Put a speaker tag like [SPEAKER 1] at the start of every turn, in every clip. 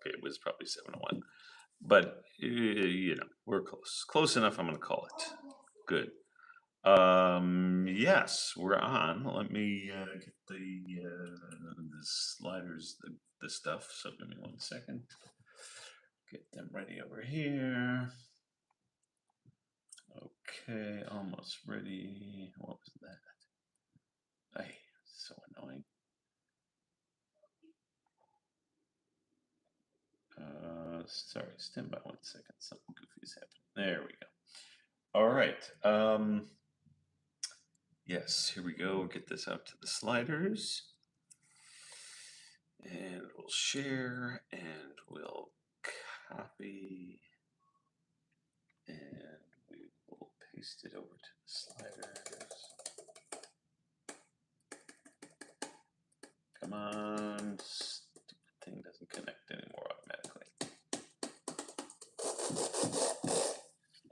[SPEAKER 1] Okay, it was probably 7:01. But, we're close enough, I'm gonna call it. Good. Yes, we're on. Let me, get the sliders, the stuff, so give me 1 second. Get them ready over here. Okay, almost ready. What was that? Ay, so annoying. Sorry, stand by 1 second. Something goofy is happening. There we go. All right. Yes, here we go. We'll get this out to the sliders. And we'll share and we'll copy and we will paste it over to the sliders. Come on, stupid thing doesn't connect anymore automatically.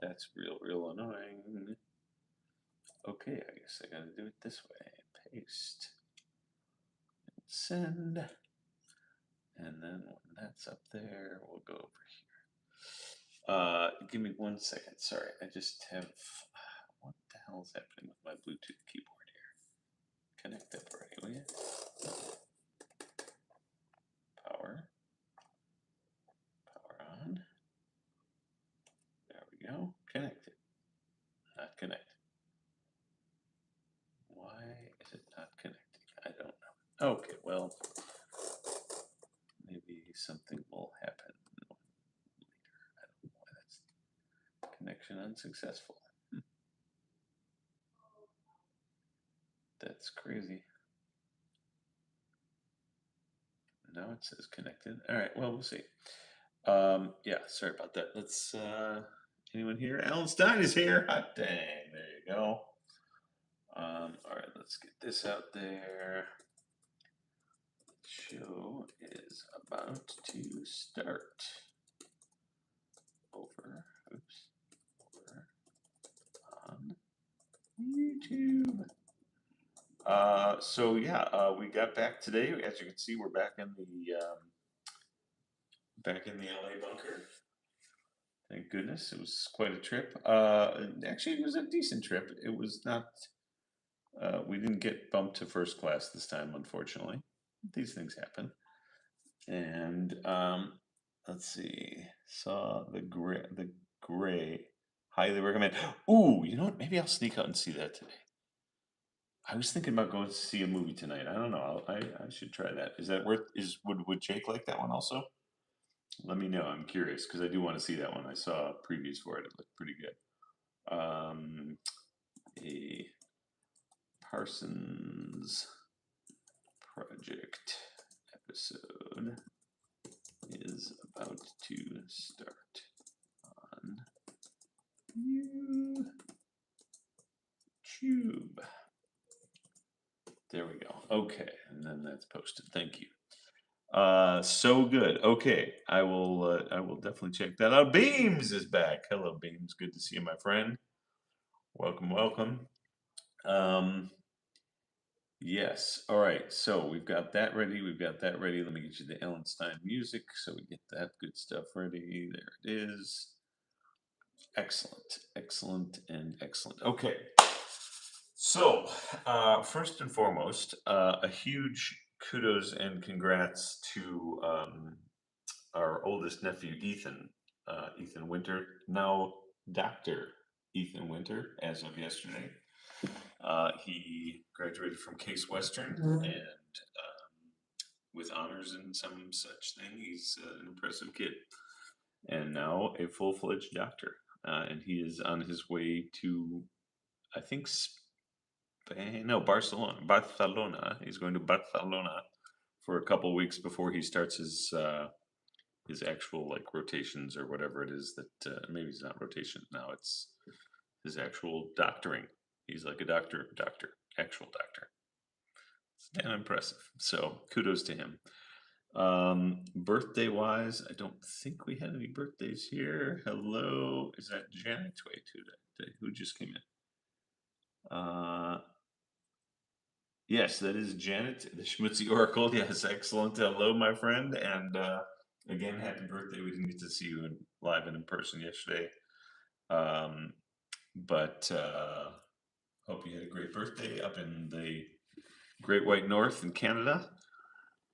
[SPEAKER 1] That's real annoying. Okay, I guess I gotta do it this way. Paste and send. And then when that's up there, we'll go over here. Give me 1 second. Sorry, I just have. What the hell is happening with my Bluetooth keyboard here? Connect up already, will you? Power on. There we go. Connected. Not connected. Why is it not connecting? I don't know. Okay, well, maybe something will happen later. I don't know why that's connection unsuccessful. That's crazy. Now it says connected. All right, well, we'll see. Yeah, sorry about that. Let's, anyone here? Alan Stein is here. Hot dang, there you go. All right, let's get this out there. The show is about to start. Over on YouTube. So yeah, we got back today. As you can see, we're back in the LA bunker. Thank goodness, it was quite a trip. Actually, it was a decent trip. It was not. We didn't get bumped to first class this time, unfortunately. These things happen. And let's see. Saw the gray. Highly recommend. Ooh, you know what? Maybe I'll sneak out and see that today. I was thinking about going to see a movie tonight. I don't know. I should try that. Is that worth? Would Jake like that one also? Let me know. I'm curious because I do want to see that one. I saw previews for it. It looked pretty good. A Parsons project episode is about to start on YouTube. There we go. Okay, and then that's posted. Thank you. So good. Okay, I will definitely check that out. Beams is back. Hello, Beams. Good to see you, my friend. Welcome. Yes. All right. So we've got that ready. Let me get you the Ellen Stein music so we get that good stuff ready. There it is. Excellent. Okay. So, first and foremost, a huge kudos and congrats to our oldest nephew, Ethan. Ethan Winter, now Dr. Ethan Winter, as of yesterday. He graduated from Case Western and with honors and some such thing. He's an impressive kid. And now a full-fledged doctor. And he is on his way to, I think, Barcelona. He's going to Barcelona for a couple weeks before he starts his actual like rotations or whatever it is that maybe it's not rotations now. It's his actual doctoring. He's like a actual doctor. It's damn impressive. So kudos to him. Birthday wise, I don't think we had any birthdays here. Hello, is that Janet? Wait, who just came in? Yes, that is Janet, the Schmutzy Oracle. Yes, excellent. Hello, my friend, and again, happy birthday. We didn't get to see you live and in person yesterday. Um, but hope you had a great birthday up in the Great White North in Canada.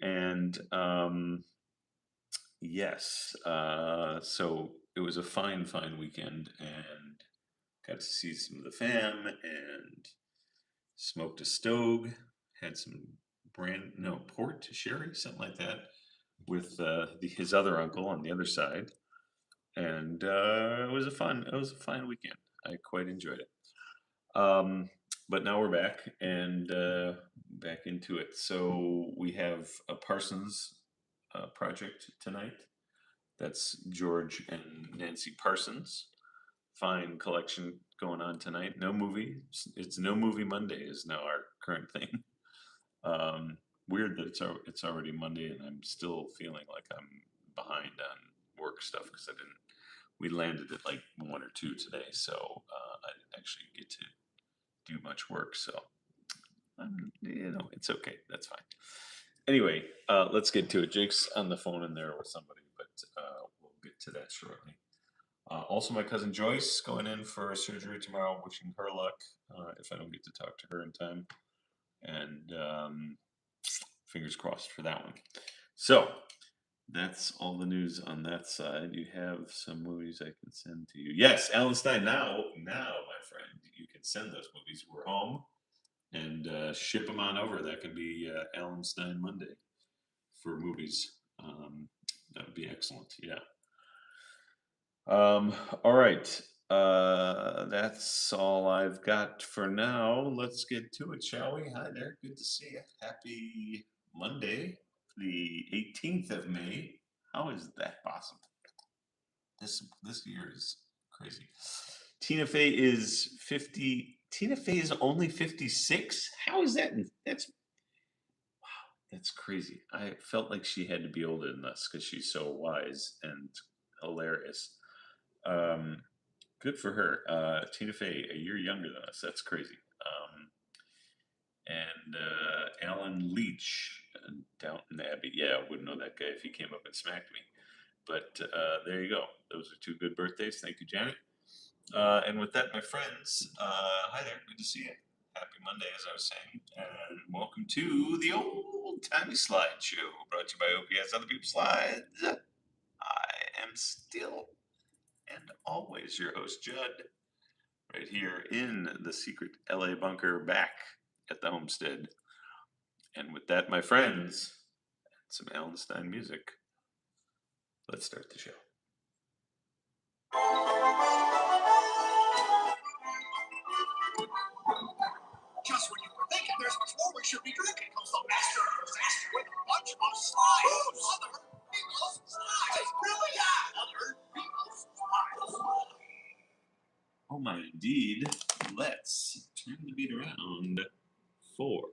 [SPEAKER 1] And yes, so it was a fine, fine weekend and got to see some of the fam and smoked a stogue, had some port sherry, something like that, with his other uncle on the other side, and it was a fine weekend. I quite enjoyed it. Um, but now we're back and back into it. So we have a Parsons project tonight. That's George and Nancy Parsons. Fine collection going on tonight. No movie. It's No Movie Monday is now our current thing. Um, Weird that it's already Monday and I'm still feeling like I'm behind on work stuff because I didn't. We landed at like 1 or 2 today, so I didn't actually get to do much work. So it's okay. That's fine. Anyway, let's get to it. Jake's on the phone in there with somebody, but we'll get to that shortly. Also, my cousin Joyce going in for surgery tomorrow. Wishing her luck if I don't get to talk to her in time. And fingers crossed for that one. So that's all the news on that side. You have some movies I can send to you. Yes, Alan Stein. Now, my friend, you can send those movies. We're home and ship them on over. That can be Alan Stein Monday for movies. That would be excellent. Yeah. All right. That's all I've got for now. Let's get to it, shall we? Hi there. Good to see you. Happy Monday, the 18th of May. How is that possible? This year is crazy. Tina Fey is 50. Tina Fey is only 56? How is that? That's crazy. I felt like she had to be older than us because she's so wise and hilarious. Um, Good for her. Tina Fey, a year younger than us. That's crazy. And Alan Leach, Downton Abbey. Yeah, I wouldn't know that guy if he came up and smacked me. But there you go. Those are 2 good birthdays. Thank you, Janet. And with that, my friends, hi there. Good to see you. Happy Monday, as I was saying. And welcome to the Old-Timey Slideshow, brought to you by OPS Other People's Slides. I am still and always your host, Judd, right here in the secret LA bunker back at the homestead. And with that, my friends, some Alan Stein music. Let's start the show. Just when you were thinking there's much more we should be drinking comes the master of disaster with a bunch of slides. Other people's slides. Really? Yeah, other people's slides. Oh my, indeed. Let's turn the beat around for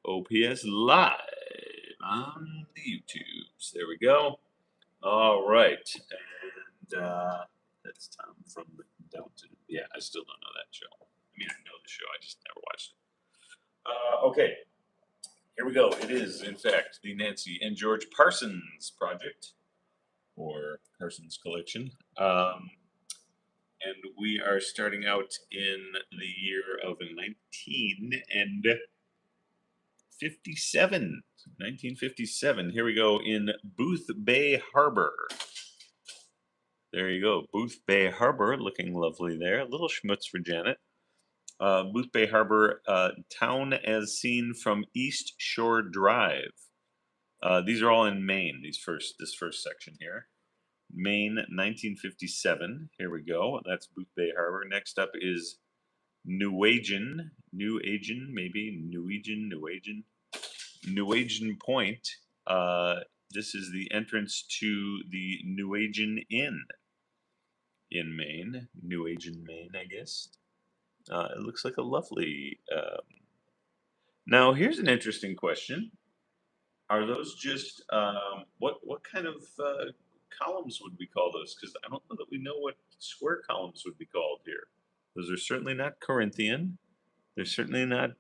[SPEAKER 1] OPS Live on the YouTubes. There we go. All right. And that's Tom from Downton. Yeah, I still don't know that show. I mean, I know the show, I just never watched it. Okay. Here we go. It is, in fact, the Nancy and George Parsons project, or Parsons collection. And we are starting out in the year of 1957. Here we go in Booth Bay Harbor. There you go, Booth Bay Harbor, looking lovely there. A little schmutz for Janet. Booth Bay Harbor, town as seen from East Shore Drive. These are all in Maine. This first section here, Maine, 1957. Here we go. That's Booth Bay Harbor. Next up is Nuwagen Point. This is the entrance to the Nuwagen Inn in Maine. Nuwagen, Maine, I guess. It looks like a lovely. Now, here's an interesting question: are those just what kind of columns would we call those? Because I don't know that we know what square columns would be called here. Those are certainly not Corinthian. They're certainly not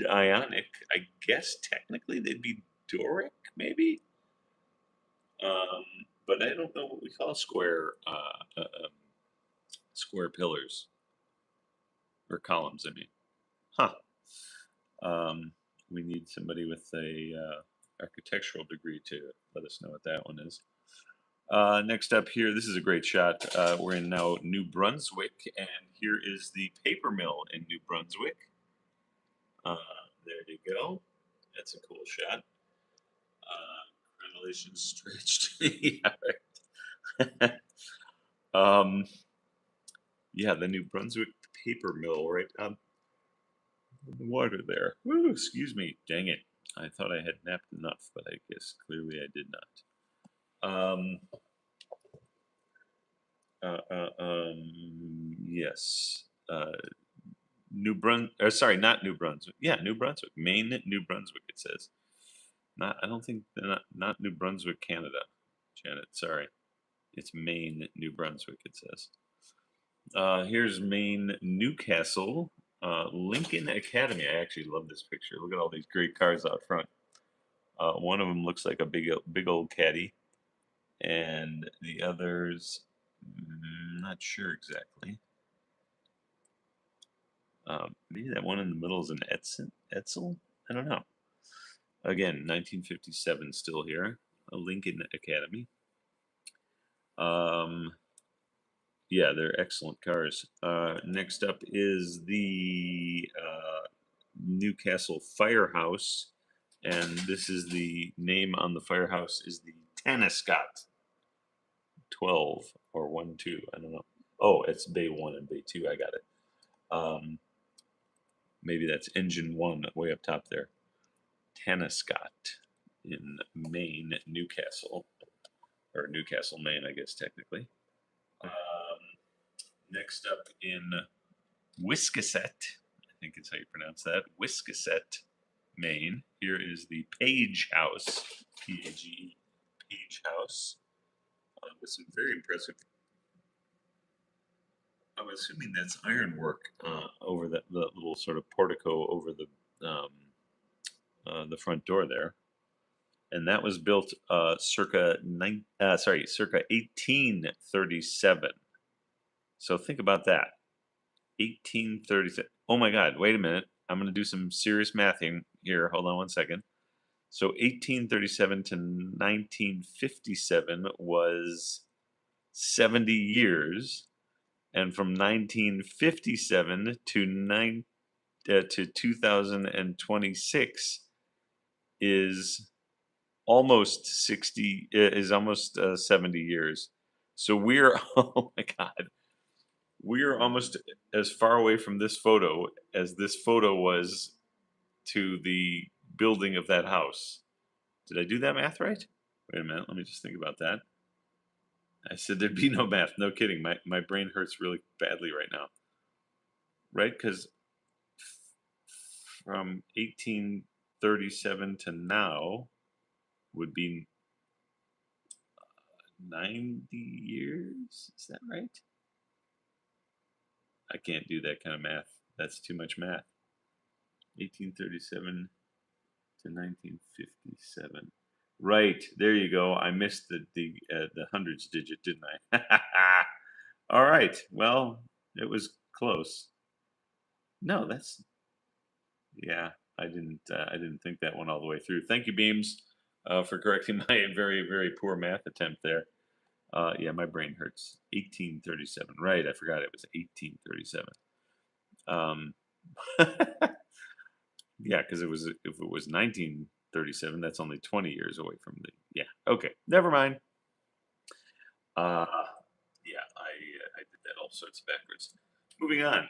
[SPEAKER 1] Ionic. I guess technically they'd be Doric, maybe. But I don't know what we call square pillars or columns. I mean, huh? Um, we need somebody with a architectural degree to let us know what that one is. Next up here, this is a great shot. We're in now New Brunswick, and here is the paper mill in New Brunswick. There you go. That's a cool shot. Congratulations, stretched. Yeah, right. Yeah, the New Brunswick paper mill right on the water there. Woo, excuse me. Dang it. I thought I had napped enough, but I guess clearly I did not. Yes. Sorry, not New Brunswick. Yeah, New Brunswick. Maine, New Brunswick, it says. I don't think, not New Brunswick, Canada. Janet, sorry. It's Maine, New Brunswick, it says. Here's Maine, Newcastle, Lincoln Academy. I actually love this picture. Look at all these great cars out front. One of them looks like a big old caddy, and the others, not sure exactly. Maybe that one in the middle is an Etzel? I don't know. Again, 1957 still here. A Lincoln Academy. Yeah, they're excellent cars. Next up is the Newcastle Firehouse, and this is the name on the firehouse is the Taniscott 12 or 1-2. I don't know. Oh, it's Bay 1 and Bay 2. I got it. Maybe that's engine 1 way up top there. Taniscott in Maine, Newcastle, or Newcastle, Maine, I guess technically. Next up in Wiscasset, I think it's how you pronounce that, Wiscasset, Maine. Here is the Page House, P-A-G-E, Page House, with some very impressive. I'm assuming that's ironwork over the little sort of portico over the front door there, and that was built circa 1837. So think about that, 1837. Oh my God! Wait a minute. I'm going to do some serious mathing here. Hold on one second. So 1837 to 1957 was 70 years, and from 1957 to 2026 is almost 70 years. So we're oh my God, we are almost as far away from this photo as this photo was to the building of that house. Did I do that math right? Wait a minute, let me just think about that. I said there'd be no math. No kidding. My brain hurts really badly right now. Right? Because from 1837 to now would be 90 years. Is that right? I can't do that kind of math. That's too much math. 1837 to 1957. Right, there you go. I missed the hundreds digit, didn't I? All right. Well, it was close. No, that's yeah. I didn't think that one all the way through. Thank you, Beams, for correcting my very poor math attempt there. Yeah, my brain hurts. 1837. Right, I forgot it was 1837. Yeah, because if it was 1937, that's only 20 years away from the. Yeah. Okay. Never mind. Uh, yeah, I did that all sorts of backwards. Moving on.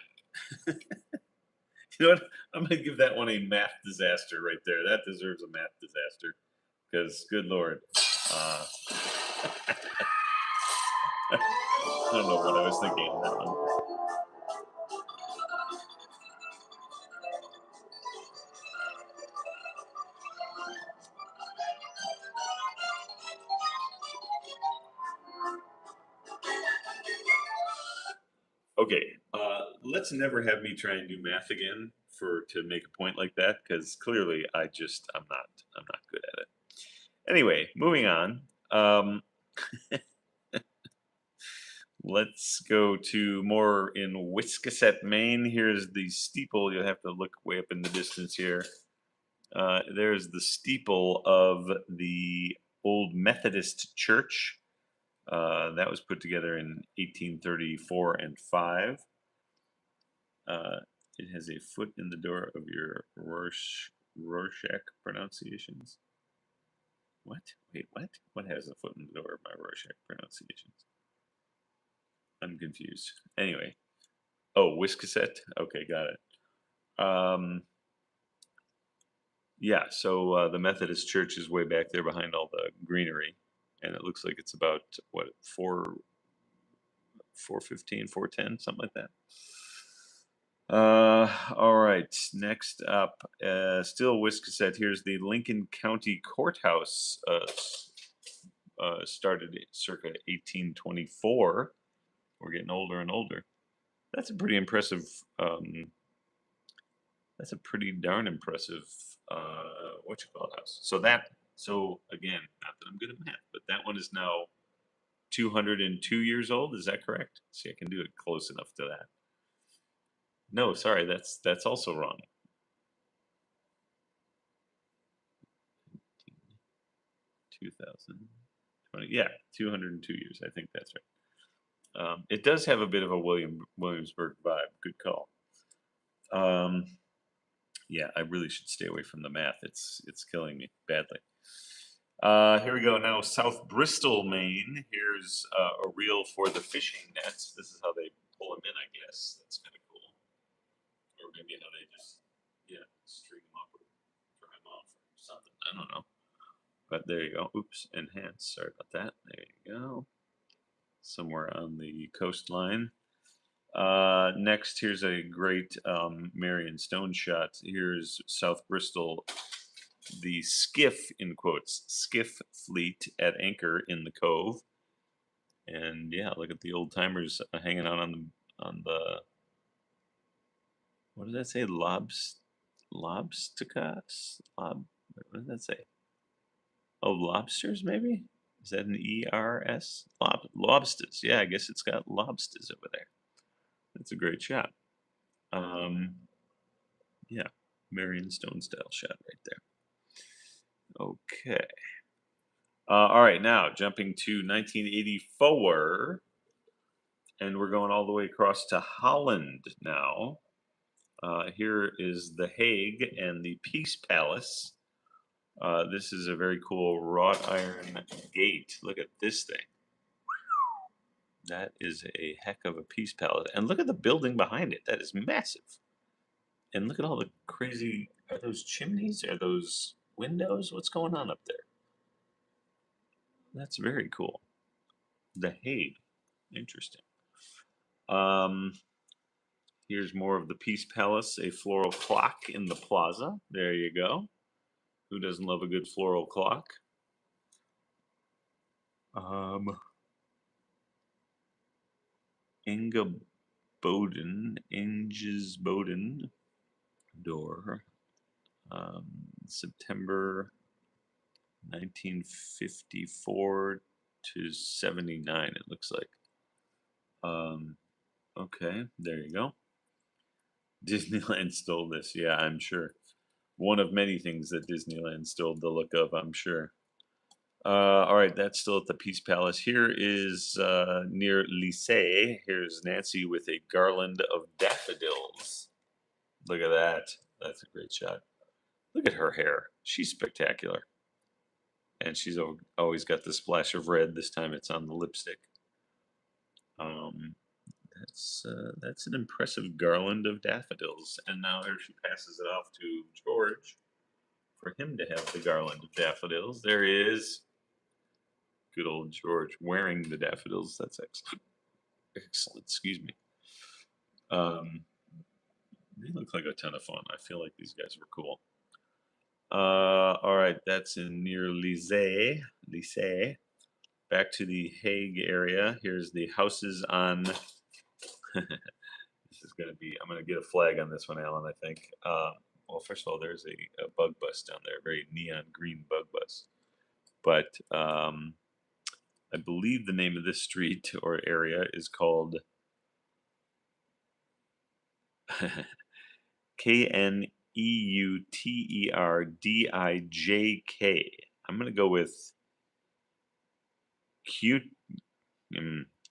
[SPEAKER 1] You know what? I'm going to give that one a math disaster right there. That deserves a math disaster. Because, good Lord. I don't know what I was thinking on that one. Okay, let's never have me try and do math again to make a point like that, because clearly I'm not good at it. Anyway, moving on. Um, let's go to more in Wiscasset, Maine. Here's the steeple. You'll have to look way up in the distance here. There's the steeple of the Old Methodist Church. That was put together in 1834 and 5. It has a foot in the door of your Rorschach pronunciations. What? Wait, what? What has a foot in the door of my Rorschach pronunciations? I'm confused. Anyway. Oh, Wiscasset? Okay, got it. Yeah, so the Methodist Church is way back there behind all the greenery. And it looks like it's about, what, 415, 410, something like that. All right. Next up, still Wiscasset. Here's the Lincoln County Courthouse. Started circa 1824. We're getting older and older. That's a pretty impressive. That's a pretty darn impressive. What you call it house? So again, not that I'm good at math, but that one is now 202 years old. Is that correct? See, I can do it close enough to that. No, sorry, that's also wrong. 2020. Yeah, 202 years. I think that's right. It does have a bit of a Williamsburg vibe. Good call. Yeah, I really should stay away from the math. It's killing me badly. Here we go now. South Bristol, Maine. Here's a reel for the fishing nets. This is how they pull them in, I guess. That's kind of cool. Or maybe how they just, yeah, string them up or dry them off or something. I don't know. But there you go. Oops, enhance. Sorry about that. There you go. Somewhere on the coastline. Next, here's a great Marion Stone shot. Here's South Bristol, the skiff, in quotes, skiff fleet at anchor in the cove. And yeah, look at the old timers hanging out on the what did that say? Lobsticas? What did that say? Oh, lobsters, maybe? Is that an E-R-S? Lobsters. Yeah, I guess it's got lobsters over there. That's a great shot. Yeah, Marion Stone style shot right there. Okay. All right, now jumping to 1984, and we're going all the way across to Holland now. Here is The Hague and the Peace Palace. This is a very cool wrought iron gate. Look at this thing. That is a heck of a Peace Palace. And look at the building behind it. That is massive. And look at all the crazy. Are those chimneys? Are those windows? What's going on up there? That's very cool. The Hague. Interesting. Here's more of the Peace Palace, a floral clock in the plaza. There you go. Who doesn't love a good floral clock? Inge's Boden door, September 1954 to 79, it looks like. Okay, there you go. Disneyland stole this. Yeah, I'm sure. One of many things that Disneyland stole the look of, I'm sure. All right, that's still at the Peace Palace. Here is near Lycée. Here's Nancy with a garland of daffodils. Look at that. That's a great shot. Look at her hair. She's spectacular. And she's always got the splash of red. This time it's on the lipstick. That's an impressive garland of daffodils. And now here she passes it off to George for him to have the garland of daffodils. There he is. Good old George wearing the daffodils. That's excellent. Excellent. Excuse me. They look like a ton of fun. I feel like these guys were cool. All right, that's in near Lycée. Back to the Hague area. Here's the houses on. This is going to be. I'm going to get a flag on this one, Alan. I think. Well, first of all, there's a bug bus down there, very neon green bug bus. But I believe the name of this street or area is called Kneuterdijk. I'm going to go with cute Kneuterdijk.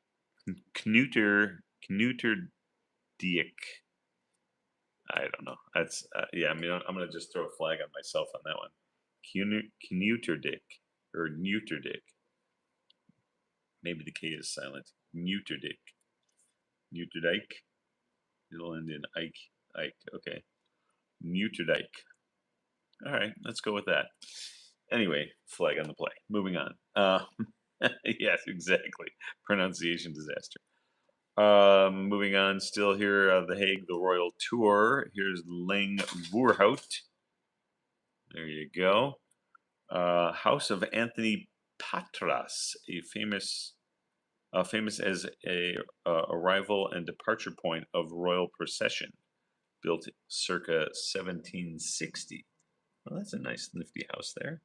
[SPEAKER 1] I don't know. That's yeah. I mean, I'm going to just throw a flag on myself on that one. Kneuterdijk or Neuterdijk. Maybe the K is silent. Neuterdijk. Neuterdijk. It'll end in Ike. Ike. Okay. Neuterdijk. All right, let's go with that. Anyway, flag on the play. Moving on. Yes, exactly. Pronunciation disaster. Moving on, still here, The Hague, the Royal Tour. Here's Lang Voorhout. There you go. House of Anthony Patras, famous as a arrival and departure point of royal procession, built circa 1760. Well, that's a nice, nifty house there.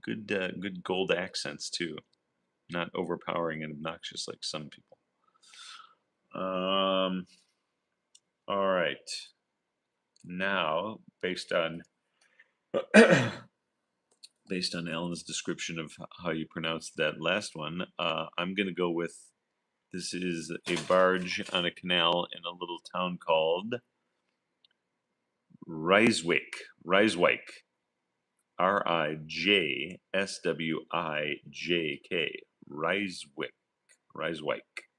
[SPEAKER 1] Good, good gold accents too. Not overpowering and obnoxious like some people. All right. Now, based on Alan's description of how you pronounced that last one, I'm going to go with, this is a barge on a canal in a little town called Rijswijk. Rijswijk. Rijswijk. Rijswijk. Rijswijk.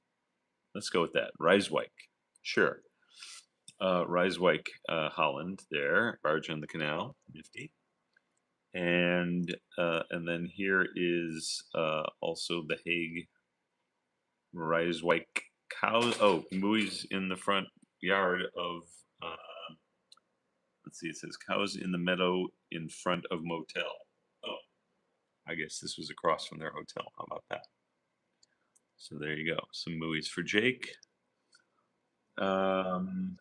[SPEAKER 1] Let's go with that. Rijswijk. Sure. Rijswijk, Holland. There, barge on the canal. Nifty. And then here is also The Hague. Rijswijk cows. Oh, movies in the front yard of. Let's see. It says cows in the meadow in front of motel. Oh, I guess this was across from their hotel. How about that? So there you go. Some movies for Jake. And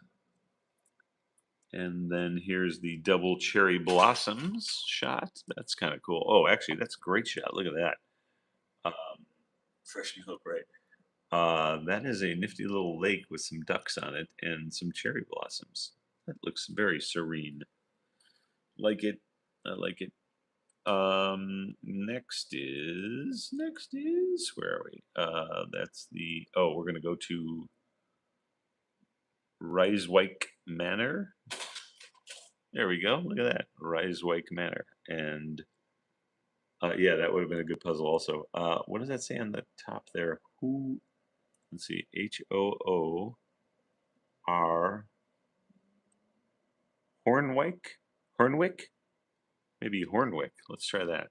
[SPEAKER 1] then here's the double cherry blossoms shot. That's kind of cool. Oh, actually, that's a great shot. Look at that. Freshly hooked, right? That is a nifty little lake with some ducks on it and some cherry blossoms. That looks very serene. Like it. I like it. Next is where are we? That's the, oh, we're gonna go to Rijswijk Manor. There we go. Look at that, Rijswijk Manor. And yeah, that would have been a good puzzle also. What does that say on the top there? Who? Let's see. Hoor. Hornwick? Maybe Hornwick. Let's try that.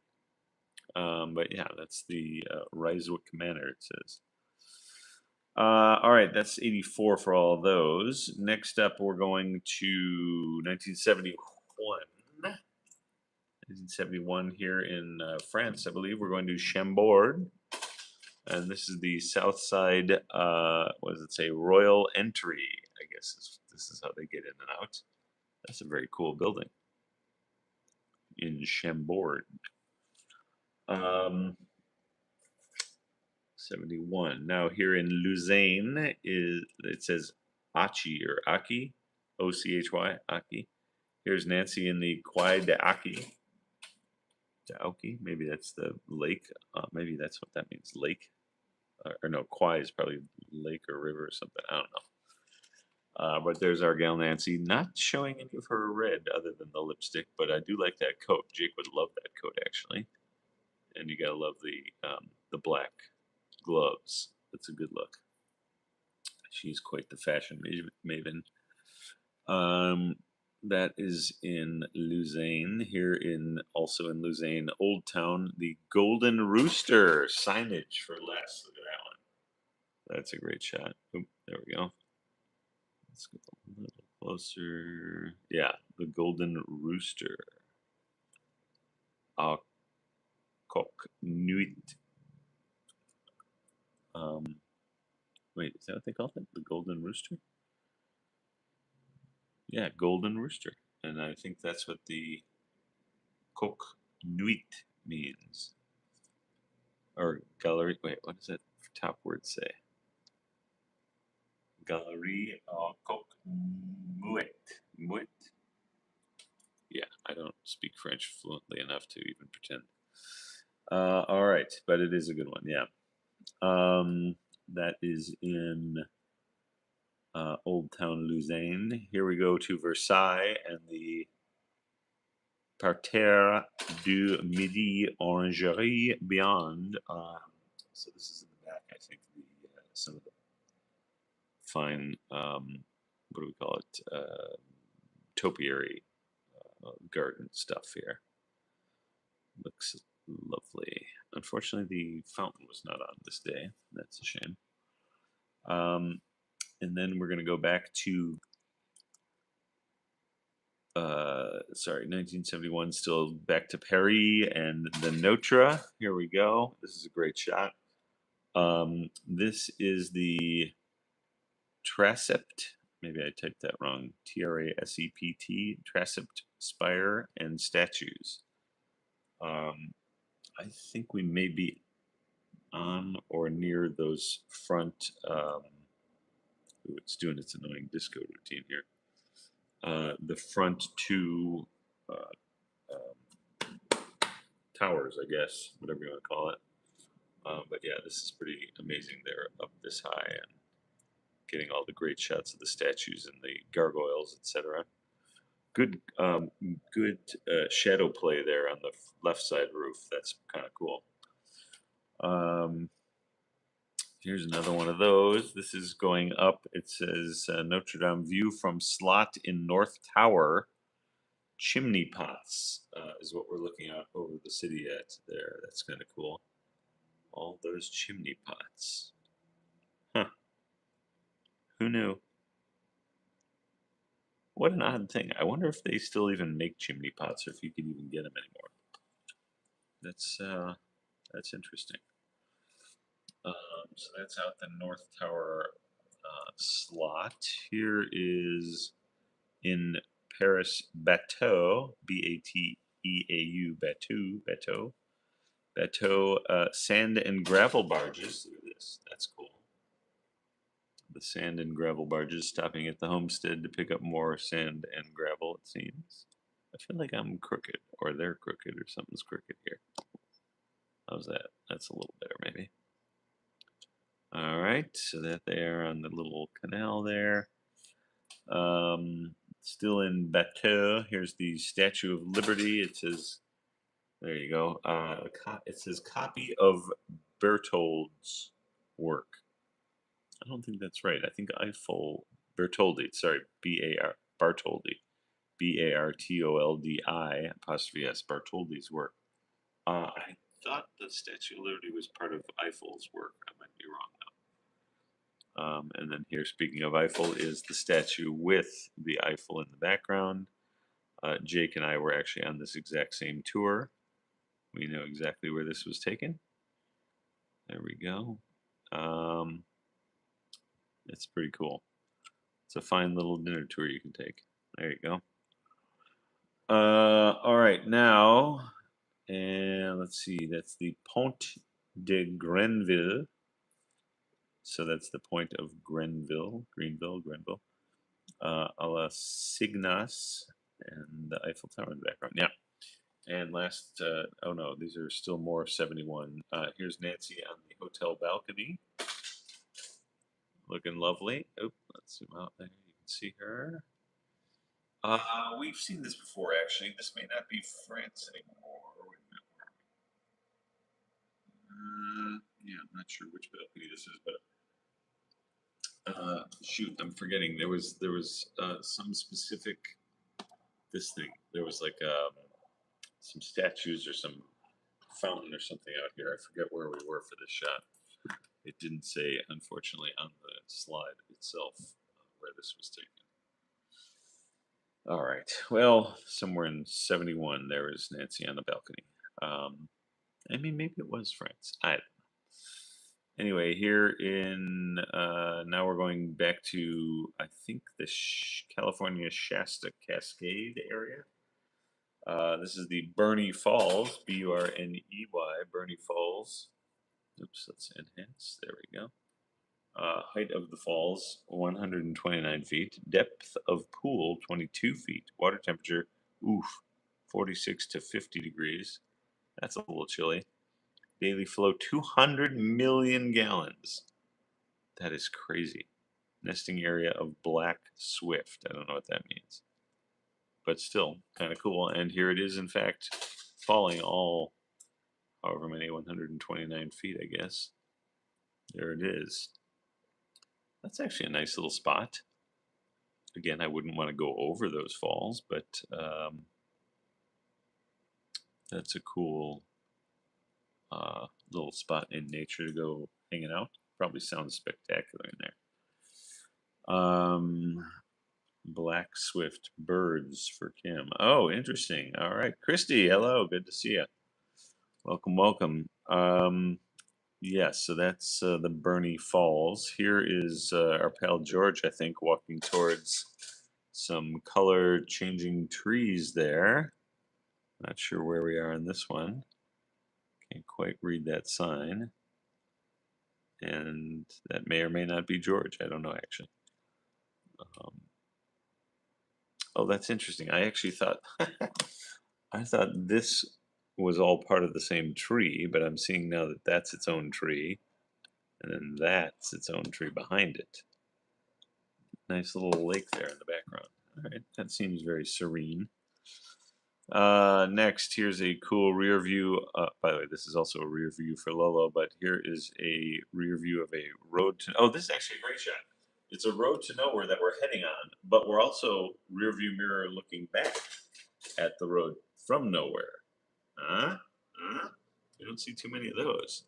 [SPEAKER 1] But yeah, that's the Rijswijk Manor, it says. All right, that's 84 for all of those. Next up, we're going to 1971. 1971 here in France, I believe. We're going to Chambord. And this is the south side, what does it say? Royal Entry, I guess this is how they get in and out. That's a very cool building in Chambord. 71. Now here in Lausanne it says Achi or Aki, O-C-H-Y, Aki. Here's Nancy in the Quai d'Aki. D'Aki, maybe that's the lake. Maybe that's what that means, lake. Or no, Quai is probably lake or river or something. I don't know. But there's our gal Nancy, not showing any of her red other than the lipstick, but I do like that coat. Jake would love that coat actually. And you gotta love the black gloves. That's a good look. She's quite the fashion maven. That is in Lausanne. Here also in Lausanne, Old Town, the Golden Rooster signage for less. Look at that one. That's a great shot. Oop, there we go. Let's go a little closer. Yeah, the Golden Rooster. Kok Nuit. Wait, is that what they call it? The Golden Rooster? Yeah, Golden Rooster. And I think that's what the Kok Nuit means. or Galerie. Wait, what does that top word say? Galerie Coq Muet. Muet? Yeah, I don't speak French fluently enough to even pretend. All right, but it is a good one. Yeah. That is in Old Town Lausanne. Here we go to Versailles and the Parterre du Midi Orangerie beyond. So this is in the back, I think, some of the fine, what do we call it, topiary garden stuff here. Looks lovely. Unfortunately, the fountain was not on this day. That's a shame. And then we're going to go back to, sorry, 1971, still back to Paris and the Notre. Here we go. This is a great shot. This is the transept. Maybe I typed that wrong. Trasept, transept spire and statues. I think we may be on or near those front. Ooh, it's doing its annoying disco routine here. The front two towers, I guess, whatever you want to call it. But yeah, this is pretty amazing. They're up this high and getting all the great shots of the statues and the gargoyles, etc. Good, good shadow play there on the left side roof. That's kind of cool. Here's another one of those. This is going up. It says Notre Dame view from slot in North Tower. Chimney pots is what we're looking at over the city at there. That's kind of cool. All those chimney pots. Huh. Who knew? What an odd thing. I wonder if they still even make chimney pots or if you could even get them anymore. That's interesting. So that's out the North Tower slot. Here is in Paris Bateau, Bateau, Bateau, Bateau, sand and gravel barges. Look at this. That's cool. The sand and gravel barges stopping at the homestead to pick up more sand and gravel, it seems. I feel like I'm crooked, or they're crooked, or something's crooked here. How's that? That's a little better, maybe. All right, so that they are on the little canal there. Still in Bateau. Here's the Statue of Liberty. It says, there you go. It says copy of Berthold's work. I don't think that's right. I think Eiffel Bertoldi. Sorry, B-A-R Bartoldi, Bartoldi apostrophe S Bartoldi's work. I thought the Statue of Liberty was part of Eiffel's work. I might be wrong though. And then here, speaking of Eiffel, is the statue with the Eiffel in the background. Jake and I were actually on this exact same tour. We know exactly where this was taken. There we go. It's pretty cool. It's a fine little dinner tour you can take. There you go. All right, now, and let's see, that's the Pont de Grenville. So that's the point of Greenville. A la Signas, and the Eiffel Tower in the background. Yeah. And last, oh no, these are still more 71. Here's Nancy on the hotel balcony. Looking lovely. Oh, let's zoom out there. You can see her. We've seen this before, actually. This may not be France anymore. Yeah, I'm not sure which balcony this is, but shoot, I'm forgetting. There was some specific this thing. There was like some statues or some fountain or something out here. I forget where we were for this shot. It didn't say, unfortunately, on the slide itself where this was taken. All right. Well, somewhere in 71, there was Nancy on the balcony. I mean, maybe it was France. I don't know. Anyway, here in, now we're going back to, I think, the California Shasta Cascade area. This is the Burney Falls, B-U-R-N-E-Y, Burney Falls. Oops, let's enhance. There we go. Height of the falls, 129 feet. Depth of pool, 22 feet. Water temperature, oof, 46 to 50 degrees. That's a little chilly. Daily flow, 200 million gallons. That is crazy. Nesting area of black swift. I don't know what that means, but still kind of cool. And here it is, in fact, falling all however many, 129 feet, I guess. There it is. That's actually a nice little spot. Again, I wouldn't want to go over those falls, but that's a cool little spot in nature to go hanging out. Probably sounds spectacular in there. Black Swift birds for Kim. Oh, interesting. All right, Christy. Hello, good to see you. Welcome, welcome. Yes, so that's the Bernie Falls. Here is our pal George, I think, walking towards some color changing trees there. Not sure where we are on this one. Can't quite read that sign. And that may or may not be George. I don't know, actually. Oh, that's interesting. I actually thought I thought this was all part of the same tree, but I'm seeing now that that's its own tree, and then that's its own tree behind it. Nice little lake there in the background. All right, that seems very serene. Next, here's a cool rear view. By the way, this is also a rear view for Lolo, but here is a rear view of a road to. Oh, this is actually a great shot. It's a road to nowhere that we're heading on, but we're also rear view mirror looking back at the road from nowhere. Huh? Huh? You don't see too many of those.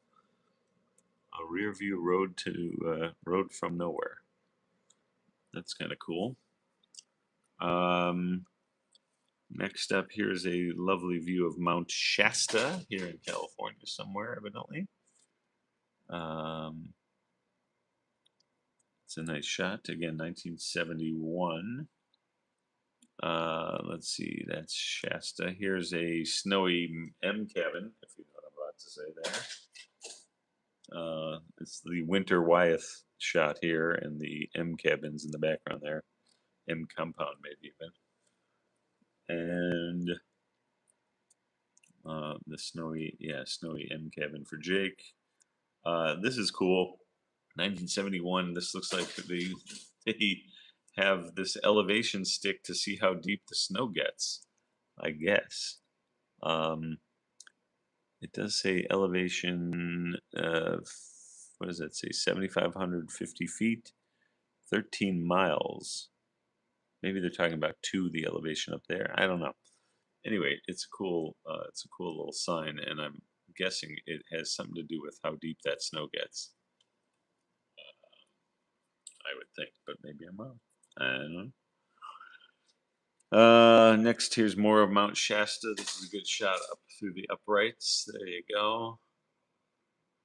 [SPEAKER 1] A rear view road from nowhere. That's kind of cool. Next up, here's a lovely view of Mount Shasta here in California somewhere, evidently. It's a nice shot. Again, 1971. Let's see, that's Shasta. Here's a snowy M cabin, if you know what I'm about to say there. It's the Winter Wyeth shot here, and the M cabins in the background there. M compound, maybe even. And the snowy M cabin for Jake. This is cool. 1971. This looks like they have this elevation stick to see how deep the snow gets, I guess. It does say elevation of, what does that say? 7,550 feet, 13 miles. Maybe they're talking about the elevation up there. I don't know. Anyway, it's a cool little sign, and I'm guessing it has something to do with how deep that snow gets. I would think, but maybe I'm wrong. I don't know. Next, here's more of Mount Shasta. This is a good shot up through the uprights. There you go.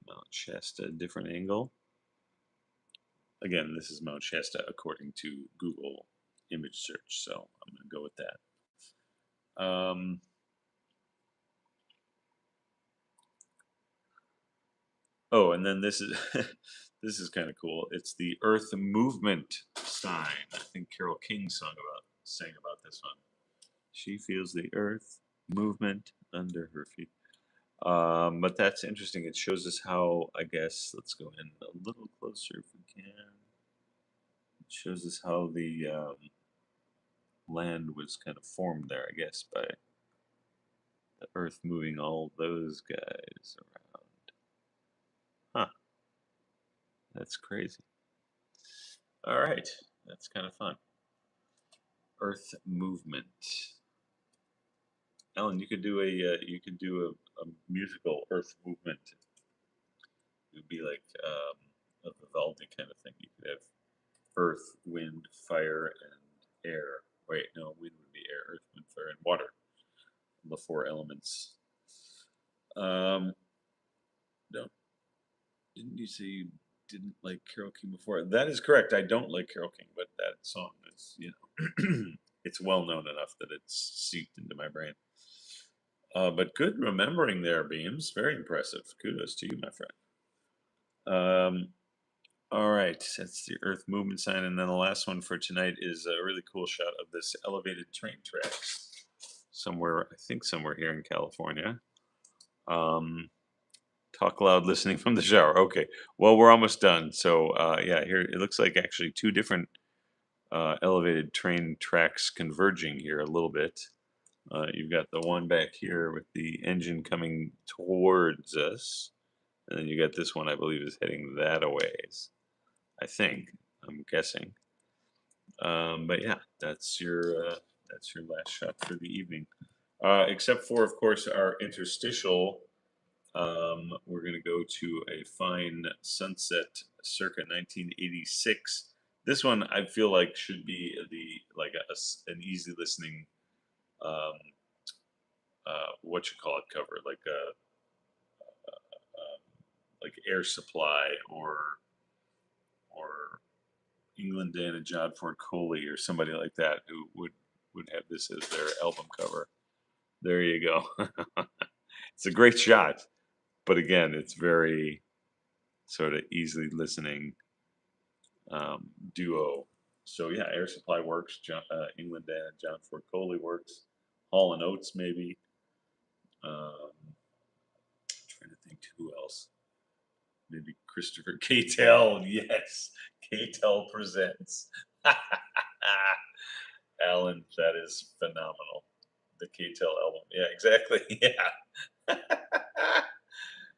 [SPEAKER 1] Mount Shasta, different angle. Again, this is Mount Shasta according to Google image search, so I'm going to go with that. Oh, and then this is this is kind of cool. It's the Earth Movement sign. I think Carole King sang about this one. She feels the Earth movement under her feet. But that's interesting. It shows us how, I guess, let's go in a little closer if we can. It shows us how the land was kind of formed there, I guess, by the Earth moving all those guys around. Huh. That's crazy. All right. That's kind of fun. Earth movement. Ellen, you could do a musical Earth movement. It would be like a Vivaldi kind of thing. You could have earth, wind, fire, and air. Wait, no, wind would be air, earth, wind, fire, and water. The four elements. No, didn't you say you didn't like Carole King before? That is correct. I don't like Carole King, but that song is, it's well known enough that it's seeped into my brain. But good remembering there, Beams. Very impressive. Kudos to you, my friend. All right, that's the Earth movement sign, and then the last one for tonight is a really cool shot of this elevated train tracks somewhere. I think somewhere here in California. Um, Talk loud, listening from the shower. Okay, well we're almost done. So yeah, here it looks like actually two different elevated train tracks converging here a little bit. You've got the one back here with the engine coming towards us, and then you got this one I believe is heading that a ways. I think. I'm guessing. But yeah, that's your last shot for the evening. Except for, of course, our interstitial. We're going to go to a fine sunset circa 1986. This one I feel like should be an easy listening, um, what you call it cover, like Air Supply or England Dan and John Ford Coley or somebody like that who would have this as their album cover. There you go. It's a great shot, but again, it's very sort of easily listening duo. So yeah, Air Supply works. England Dan and John Ford Coley works. Hall and Oates maybe. Trying to think who else. Maybe Christopher Catel. Yes, Catel presents. Alan, that is phenomenal. The Catel album. Yeah, exactly. Yeah.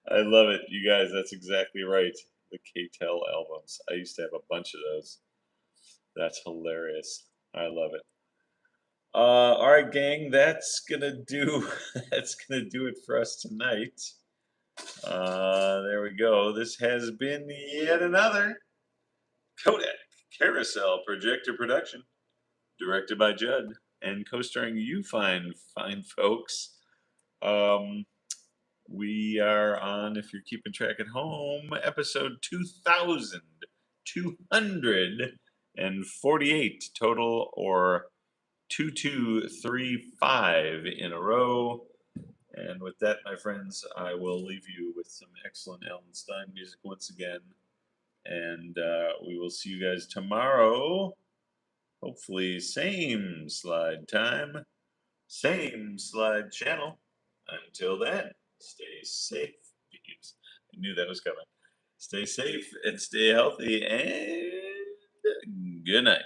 [SPEAKER 1] I love it, you guys. That's exactly right. The Catel albums. I used to have a bunch of those. That's hilarious. I love it. All right, gang. That's gonna do. That's gonna do it for us tonight. There we go. This has been yet another Kodak Carousel Projector production, directed by Judd and co-starring you fine folks. Um, we are on, if you're keeping track at home, episode 2248 total, or 2235 in a row. And with that, my friends, I will leave you with some excellent Alan Stein music once again. And we will see you guys tomorrow. Hopefully, same slide time, same slide channel. Until then, stay safe. I knew that was coming. Stay safe and stay healthy, and good night.